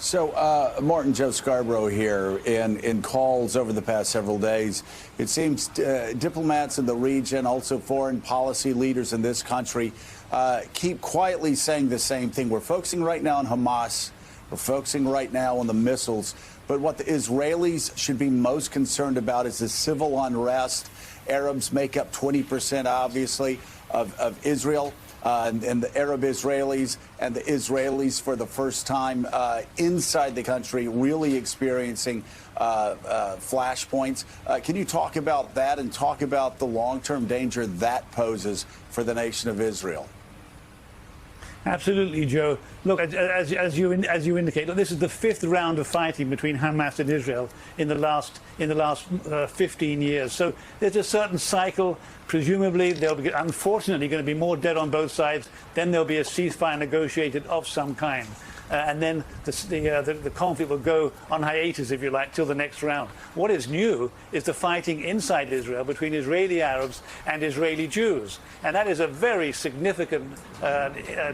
So, Martin, Joe Scarborough here. In calls over the past several days, it seems diplomats in the region, also foreign policy leaders in this country, keep quietly saying the same thing. We're focusing right now on Hamas. We're focusing right now on the missiles. But what the Israelis should be most concerned about is the civil unrest. Arabs make up 20%, obviously, of Israel. And the Arab Israelis and the Israelis for the first time inside the country really experiencing flashpoints. Can you talk about that and talk about the long-term danger that poses for the nation of Israel? Absolutely, Joe. Look, as you indicate, look, this is the fifth round of fighting between Hamas and Israel in the last 15 years. So there's a certain cycle. Presumably, there'll be, unfortunately, going to be more dead on both sides. Then there'll be a ceasefire negotiated of some kind. And then the conflict will go on hiatus, if you like, till the next round. What is new is the fighting inside Israel between Israeli Arabs and Israeli Jews. And that is a very significant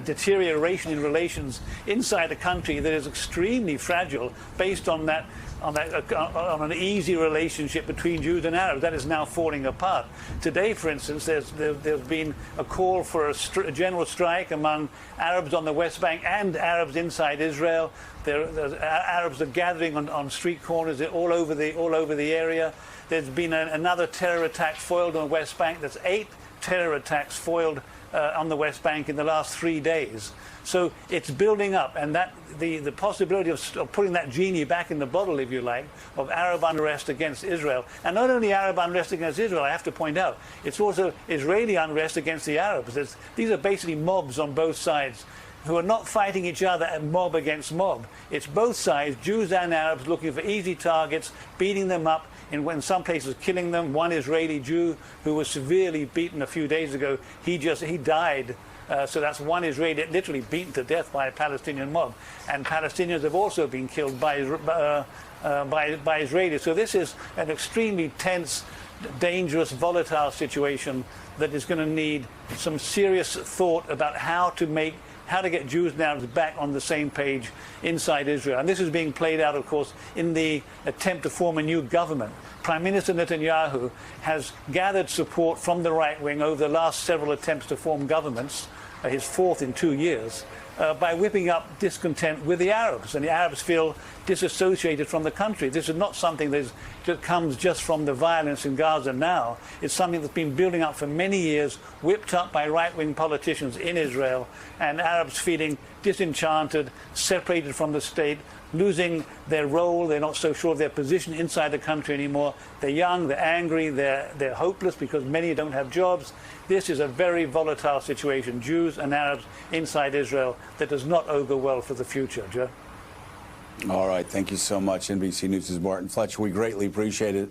deterioration in relations inside the country that is extremely fragile based on that. On an easy relationship between Jews and Arabs. That is now falling apart. Today, for instance, there's been a call for a general strike among Arabs on the West Bank and Arabs inside Israel. Arabs are gathering on street corners all over the area. There's been another terror attack foiled on the West Bank. There's 8 terror attacks foiled on the West Bank in the last 3 days. So it's building up, and that the possibility of putting that genie back in the bottle, if you like, of Arab unrest against Israel. And not only Arab unrest against Israel, I have to point out, it's also Israeli unrest against the Arabs. These are basically mobs on both sides who are not fighting each other and mob against mob. It's both sides, Jews and Arabs, looking for easy targets, beating them up, in some places killing them. One Israeli Jew who was severely beaten a few days ago, he died. So that's one Israeli literally beaten to death by a Palestinian mob. And Palestinians have also been killed by Israelis. So this is an extremely tense, dangerous, volatile situation that is going to need some serious thought about how to get Jews and Arabs back on the same page inside Israel. And this is being played out, of course, in the attempt to form a new government. Prime Minister Netanyahu has gathered support from the right wing over the last several attempts to form governments, his fourth in 2 years, by whipping up discontent with the Arabs. And the Arabs feel disassociated from the country. This is not something that comes just from the violence in Gaza now. It's something that's been building up for many years, whipped up by right-wing politicians in Israel, and Arabs feeling disenchanted, separated from the state, losing their role. They're not so sure of their position inside the country anymore. They're young, they're angry, they're hopeless because many don't have jobs. This is a very volatile situation, Jews and Arabs inside Israel, that does not augur well for the future, Joe. All right. Thank you so much, NBC News' Martin Fletcher. We greatly appreciate it.